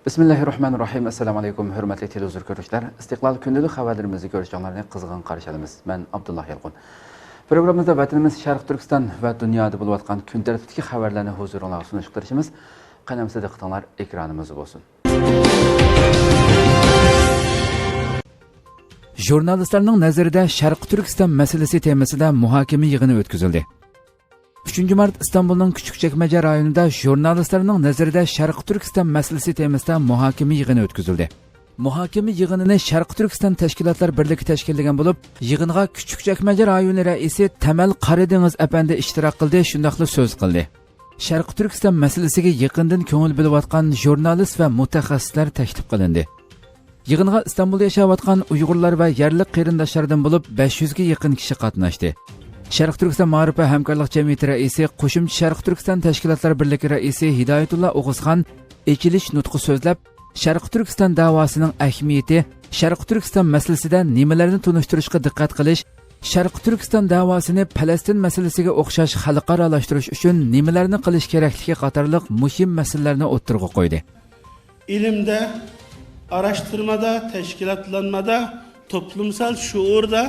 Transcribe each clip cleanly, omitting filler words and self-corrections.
Bismillahirrahmanirrahim. Assalamu alaykum, hurmatli televizor ko'ruvchilar. Istiqlol kundalik xabarlarimizni ko'rishinglarni qizg'in qarshi olamiz. Men Abdullah Yalqun. Programmamizda vatanimiz Sharq Turkiston va dunyoda bo'layotgan kun tartibidagi xabarlarni huzuringizga sunishtirishimiz. Qanamsiz diqqatinglar ekranimizda bo'lsin. Jurnalistlarning nazarida Sharq Turkiston masalasi temasida muhokama yig'ini o'tkazildi. 3 mart İstanbul'un Küçükçekmece rayonunda jurnalistlarning nazarida Sharq Turkiston masalasi temasida muhokama yig'ini o'tkazildi. Muhokama yig'inini Sharq Turkiston tashkilotlar birligi tashkillagan bo'lib, yig'inga Küçükçekmece rayoni raisi Tamal Qaradengiz apandi ishtirok qildi, shundaqli so'z qildi. Sharq Turkiston masalasiga yaqindan ko'ngil bo'layotgan jurnalist va mutaxassislar taklif qilindi. Yig'inga İstanbulda yashayotgan Uyg'urlar va yerlik qarindoshlardan bo'lib 500 ga yaqin kishi qatnashdi. Sharq Turkiston Ma'rifat hamkorlik jamiyati raisi, qo'shimcha Sharq Turkiston tashkilotlar birligi raisi Hidoyatullo O'g'izxon ekilish nutqi so'zlab, Sharq Turkiston da'vosining ahamiyati, Sharq Turkiston masalasida nimalarni tunishtirishga diqqat qilish, Sharq Turkiston da'vosini Falastin masalasiga o'xshash xalqaralashtirish uchun nimalarni qilish kerakligi qatorliq muhim masalalarni o'ttirg'a qo'ydi. İlimde, araştırmada, teşkilatlanmada, toplumsal şuurda,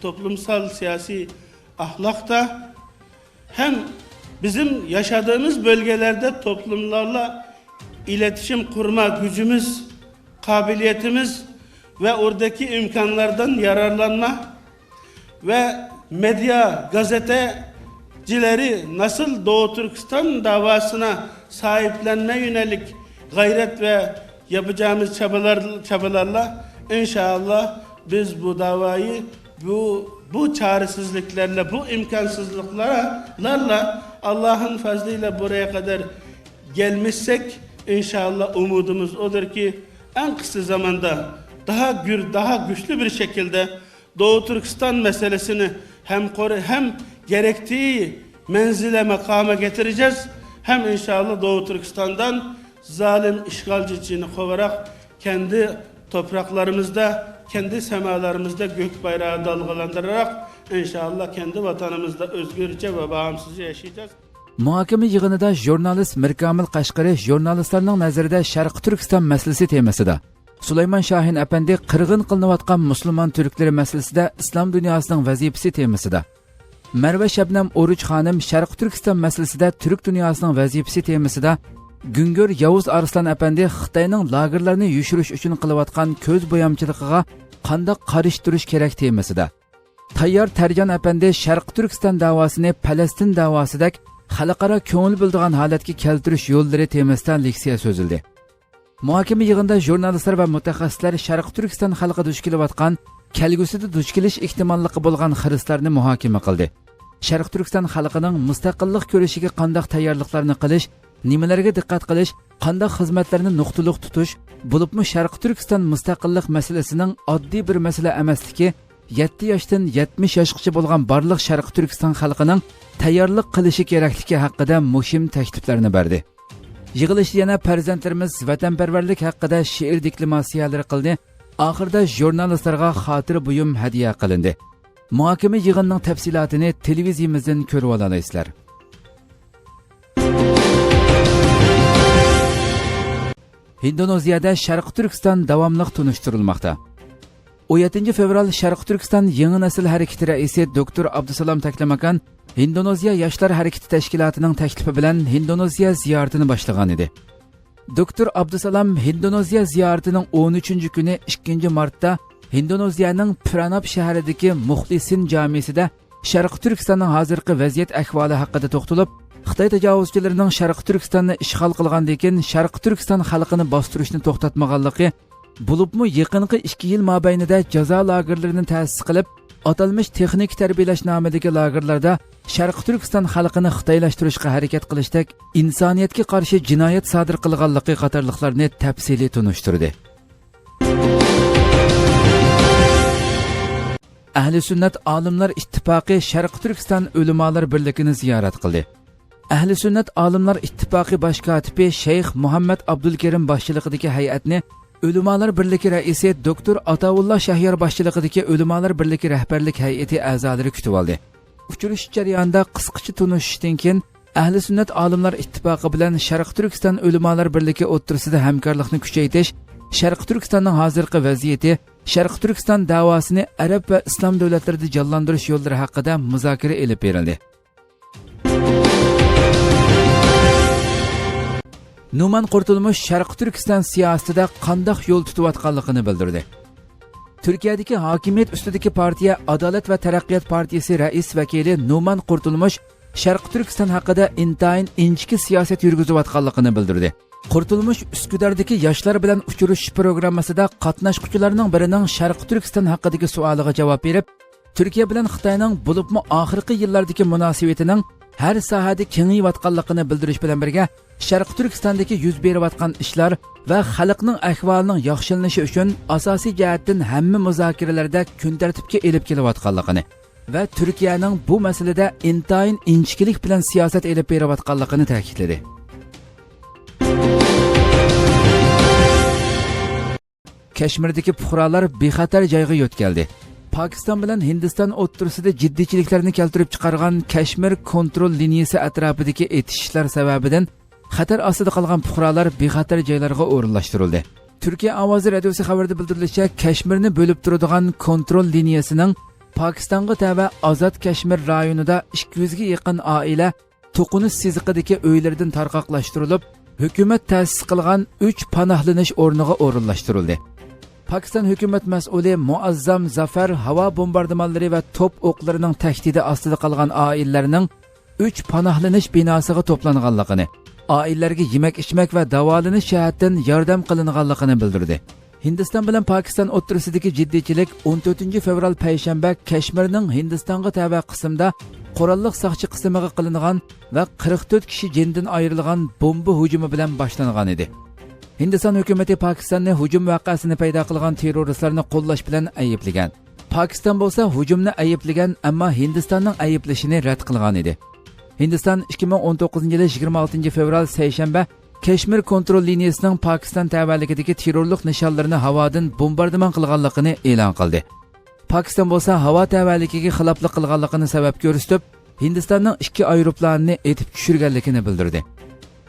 toplumsal siyasi ahlakta hem bizim yaşadığımız bölgelerde toplumlarla iletişim kurma gücümüz, kabiliyetimiz ve oradaki imkanlardan yararlanma ve medya, gazetecileri nasıl Doğu Türkistan davasına sahiplenme yönelik gayret ve yapacağımız çabalarla inşallah biz bu davayı bu çaresizliklerle, bu imkansızlıklarla Allah'ın fazlıyla buraya kadar gelmişsek inşallah umudumuz odur ki en kısa zamanda daha güçlü bir şekilde Doğu Türkistan meselesini hem gerektiği menzile makama getireceğiz, hem inşallah Doğu Türkistan'dan zalim işgalciliğini kovarak kendi topraklarımızda, kendi semalarımızda gök bayrağı dalgalandırarak inşallah kendi vatanımızda özgürce ve bağımsızca yaşayacağız. Muhokama yig'inida jurnalist Mirkamil Qashqari jurnalistlarning nazarida Sharq Turkiston masalasi temasida, Sulaymon Shohin apandi qirg'in qilinayotgan musulmon turklari masalasida islom dunyosining vazifasi temasida, Marva Shabnam Oruch xonim Sharq Turkiston masalasida turk dunyosining vazifasi temasida, Güngör Yavuz Arslan apandi Xitoyning lagerlarni yushirish uchun qilayotgan ko'z bo'yamchiligiga qanday qarish turish kerak temasida, Tayyar Tarjan apandi Sharq Turkiston davosini Falastin davosidek xalqaro ko'ngil bildigan holatga keltirish yo'llari temasida leksiya so'zildi. Muhokama yig'inida jurnalistlar va mutaxassislar Sharq Turkiston xalqi duch kelayotgan, kelgusida duch kelish ehtimolligi bo'lgan xiristlarni muhokama qildi. Sharq Turkiston xalqining mustaqillik ko'rishiga qanday tayyorliklarni qilish, nimalarga diqqat qilish, qanday xizmatlarni nuqtaliq tutish, bo'libmi Sharq Turkiston mustaqillik masalasining oddiy bir masala emasligi, 7 yoshdan 70 yoshgacha bo'lgan barliq Sharq Turkiston xalqining tayyorlik qilishi kerakligi haqida muhim takliflarni berdi. Yig'ilishda yana farzandlarimiz vatanparvarlik haqida she'r deklamatsiyalari qildi. Oxirida jurnalistlarga xotir buyum hadya qilindi. Muhokama yig'inining tafsilotini televiziyamizdan ko'rib olasizlar. Indoneziyada Sharq Turkiston davomli tunishtirilmoqda. 17 fevral Sharq Turkiston yangi nasil harakati raisi Dr. Abdusalom Taklamakan Indoneziya yoshlar harakati tashkilotining taklifi bilan Indoneziya ziyoratini boshlagan edi. Dr. Abdusalom Indoneziya ziyoratining 13 kuni 2 martda Indoneziyaning Pranab shahridagi Muxlisin jamisida Sharq Turkistonning hozirgi vaziyat ahvoli haqida to'xtalib, Xitoy tajovuzchilarining Sharq Turkistonni ishg'ol qilgandan keyin Sharq Turkiston xalqini bostirishni to'xtatmaganligi, bo'libmi yaqinqi 2 yil mobaynida jazo lagerlarini ta'sis qilib, atalmish texnik tarbiyalash nomidagi lagerlarda Sharq Turkiston xalqini xitoylashtirishga harakat qilishdek insoniyatga qarshi jinoyat sodir qilganligi qatorliqlarni tafsiliy tunishtirdi. Ahli sunnat olimlar ittifoqi Sharq Turkiston ulamolar birligini ziyorat qildi. Ahli sunnat olimlar ittifoqi bosh kotibi Shayx Muhammad Abdulkarim boshchiligidagi hay'atni Ulamolar birligi raisi Dr. Atavullah Shahyar boshchiligidagi Ulamolar birligi rahbarlik hay'ati a'zolari kutib oldi. Uchrashuv jarayonida qisqacha tunishishdan keyin Ahli Sunnat Olimlar Ittifoqi bilan Sharq Turkiston ulamolar birligi o'rtasida hamkorlikni kuchaytirish, Sharq Turkistonning hozirgi vaziyati, Sharq Turkiston davosini arab va islom davlatlarida jonlantirish yo'llari haqida muzokara olib berildi. Numan Qurtulmush Sharq Turkiston siyosatida qanday yo'l tutayotganligini bildirdi. Turkiyadagi hokimiyat ustidagi partiya Adolat va taraqqiyot partiyasi rais vakili Numan Qurtulmush Sharq Turkiston haqida intayin inchki siyosat yurgizayotganligini bildirdi. Qurtulmush Üsküdar'dagi yoshlar bilan uchrashish programmasida qatnashuvchilarning birining Sharq Turkiston haqidagi savoliga javob berib, Turkiya bilan Xitoyning bo'libmi oxirgi yillardagi munosabatining har sohada kengayayotganligini bildirish bilan birga Sharq Turkistondagi yuz berayotgan ishlar va xalqning ahvolining yaxshilanishi uchun asosiy jihatdan hamma muzokaralarda kun tartibga elib kelayotganligini va Turkiyaning bu masalada intayin inchkilik bilan siyosat elib berayotganligini ta'kidladi. Kashmirdagi fuqarolar bexatar joyga yo'tkaldi. Pakiston bilan Hindiston o'rtasida jiddiychiliklarni keltirib chiqargan Kashmir kontrol liniyasi atrofidagi etishishlar sababidan xatar ostida qolgan fuqarolar bexatar joylarga o'rinlashtirildi. Turkiya ovozi radiosi xabarida bildirilishicha, Kashmirni bo'lib turadigan kontrol liniyasining Pokistonga tava Ozod Kashmir rayonida 200 ga yaqin oila to'qinish siziqidagi uylardan tarqoqlashtirilib, hukumat ta'sis qilgan 3 panohlanish o'rniga o'rinlashtirildi. Pakiston hukumat mas'uli Muazzam Zafar havo bombardimonlari va to'p o'qlarining tahdidi ostida qolgan oilalarning 3 panohlanish binosiga to'planganligini, oilalarga yemak-ichmak va davolanish jihatdan yordam qilinganligini bildirdi. Hindiston bilan Pokiston o'rtasidagi jiddiychilik 14 fevral payshanba Kashmirning Hindistonga tava qismida qurolli soqchi qismiga qilingan va 44 kishi jindan ayrilgan bomba hujumi bilan boshlangan edi. Hindiston hukumati Pokistonni hujum voqeasini paydo qilgan terroristlarni qo'llash bilan ayblagan. Pokiston bo'lsa hujumni ayblagan, ammo Hindistonning ayblashini rad qilgan edi. Hindiston 2019 yil 26 fevral seshanba Kashmir kontrol liniyasining Pokiston tavalligidagi terrorlik nishonlarini havodan bombardimon qilganligini e'lon qildi. Pokiston bo'lsa havo tavalligiga xiloflik qilganligini sabab ko'rsatib, Hindistonning 2 aeroplanini etib tushirganligini bildirdi.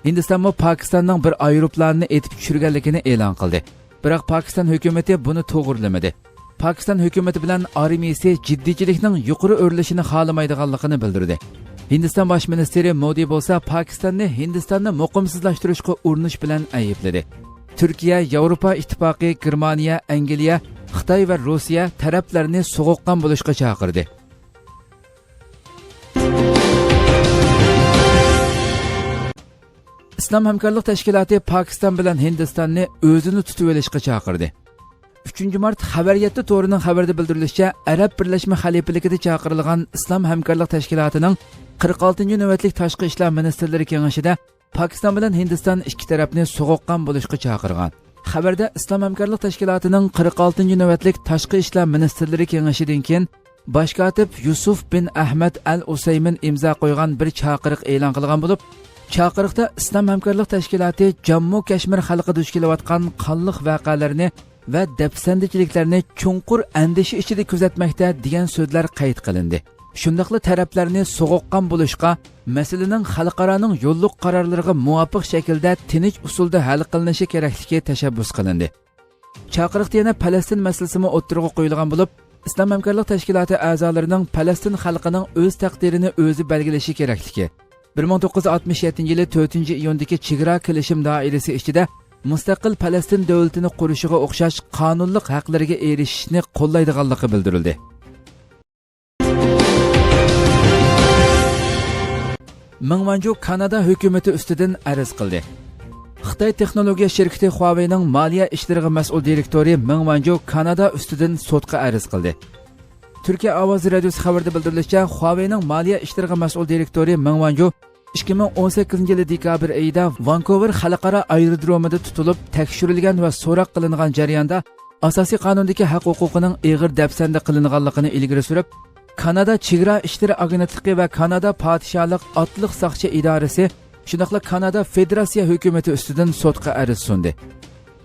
Hindiston Pokistonning bir aeroplanini etib tushirganligini e'lon qildi. Biroq Pokiston hukumati buni to'g'rilamadi. Pokiston hukumati bilan armiyasi jiddiychilikning yuqori o'rlashini xohlamaydiganligini bildirdi. Hindiston bosh ministri Modi bo'lsa Pokistonni Hindistonni muqimsizlashtirishga urinish bilan aybladi. Turkiya, Yevropa Ittifoqi, Germaniya, Angliya, Xitoy va Rossiya taraflarni so'g'oqqan bo'lishga chaqirdi. Islom hamkorlik tashkiloti Pokiston bilan Hindistonni o'zini tutib olishga chaqirdi. 3 mart xabariyati to'rining xabarida bildirilishicha, Arab Birlashma Xalifaligida chaqirilgan Islom hamkorlik tashkilotining 46-navbatlik tashqi ishlar ministrlari kengashida Pokiston bilan Hindiston ikki tarafni so'g'oqqan bo'lishga chaqirgan. Xabarda Islom hamkorlik tashkilotining 46-navbatlik tashqi ishlar ministrlari kengashidan keyin bosh kotib Yusuf bin Ahmad al-Usaymin imzo qo'ygan bir chaqiriq e'lon qilgan bo'lib, chaqiriqda Islom hamkorlik tashkiloti Jammu Kashmir xalqi duch kelayotgan qonliq voqealarni va dafsandichiliklarni chunqur andishi ichida kuzatmoqda degan so'zlar qayd qilindi. Shundaqli taraflarni so'g'oqqan bo'lishqa, masalaning xalqaroning yo'lliq qarorlariga muvofiq shaklda tinch usulda hal qilinishi kerakligi tashabbus qilindi. Chaqiriqda yana Falastin masalasini o'ttirg'a qo'yilgan bo'lib, Islom hamkorlik tashkiloti a'zolarining Falastin xalqining o'z taqdirini o'zi belgilashi kerakligi, 1967 yili 4-iyundagi chegara kelishim doirasi ichida mustaqil Falastin davlatini qurishiga o'xshash qonunliq haqlariga erishishni qo'llaydiganligi bildirildi. Ming Wanzhou Kanada hukumati ustidan arz qildi. Xitoy texnologiya shirkati Huawei'ning moliya ishlariga mas'ul direktori Ming Wanzhou Kanada ustidan sudga arz qildi. Turkiya ovozi radiosi xabarida bildirilishicha, Huawei'ning moliya ishlariga mas'ul direktori Ming Wanzhou 2018 yili dekabr oyida Vancouver xalqaro aerodromida tutilib, tekshirilgan va so'roq qilingan jarayonda asosiy qonundagi haq-huquqining og'ir dafsanda qilinganligini ilgari surib, Kanada chegara ishlari agentligi va Kanada podshohlik otliq soqchi idorasi, shuningdek Kanada federatsiya hukumati ustidan sudga arz sundi.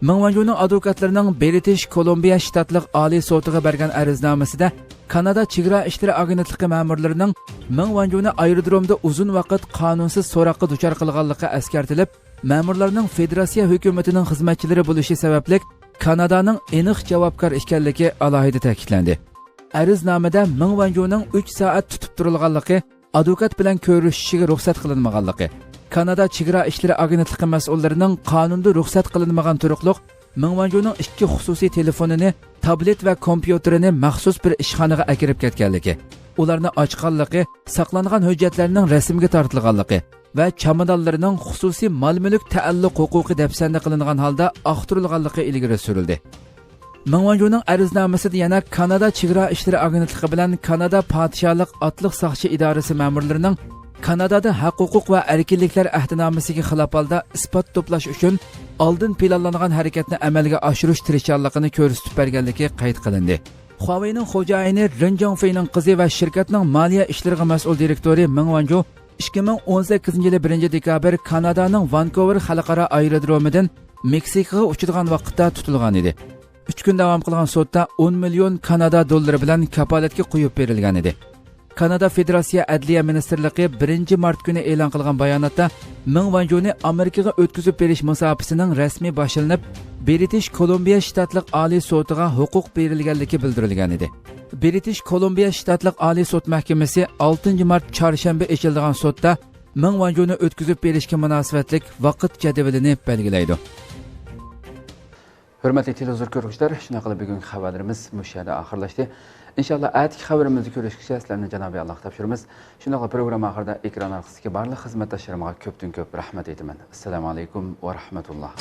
Ming Wanzhouning advokatlarining British Columbia shtatlik oliy sudiga bergan ariznomasida Kanada chegara ishlari agentligi ma'murlarining Ming Wanjuni aerodromda uzun vaqt qonunsiz so'roqqa duchor qilganligi eskartilib, ma'murlarning federatsiya hukumatining xizmatchilari bo'lishi sababli Kanadaning aniq javobgar ekanligi alohida ta'kidlandi. Ariznamada Ming Wanjuning 3 soat tutib turilganligi, advokat bilan ko'rishishiga ruxsat qilinmaganligi, Kanada chegara ishlari agentligi mas'ullarining qonunda ruxsat qilinmagan turuqliq Ming Wanjuning 2 xususiy telefonini, tablet va kompyuterini maxsus bir ishxonaga akirib ketganligi, ularni ochganligi, saqlangan hujjatlarning rasmga tortilganligi va chamadonlarining xususiy mol-mulk taalluq huquqi dafsanda qilingan holda aqtirilganligi ilgari surildi. Ming Wanjuning ariznamasida yana Kanada chegara ishlari agentligi bilan Kanada podshohlik otliq soqchi idorasi ma'murlarining Kanadada haq-huquq va erkinliklar ahdnomasiga xilof holda isbot to'plash uchun oldin planlangan harakatni amalga oshirish tirishchanligini ko'rsatib berganligi qayd qilindi. Huawei'ning xo'jayini Ren Zhongfei'ning qizi va shirkatning moliya ishlariga mas'ul direktori Ming Wanju 2018-yili 1-dekabr Kanadaning Vancouver xalqaro aerodromidan Meksikaga uchirgan vaqtda tutilgan edi. 3 kun davom qilgan sudda 10 million Kanada dollari bilan kapolatga qo'yib berilgan edi. Kanada Federatsiya Adliya Ministerligi 1-mart kuni e'lon qilgan bayonotda Ming Wanjuni Amerikaga o'tkazib berish musofasining rasmiy boshlanib, British Columbia shtatlik oliy sudiga huquq berilganligi bildirilgan edi. British Columbia shtatlik oliy sud mahkamasi 6-mart chorshanba ochilgan sudda Ming Wanjuni o'tkazib berishga munosabatlik vaqt jadvalini belgilaydi. Hurmatli televizor ko'ruvchilar, shunday qilib bugungi xabarimiz mush yerda oxirlashdi. İnşallah ayetki haberimizni ko'rishgacha sizlarni Janobi Alloh topshiramiz. Shunday qilib program oxirida ekran orqasidagi barliq xizmatdoshlarimga ko'pdan ko'p rahmat aytaman. Assalomu alaykum va rahmatulloh.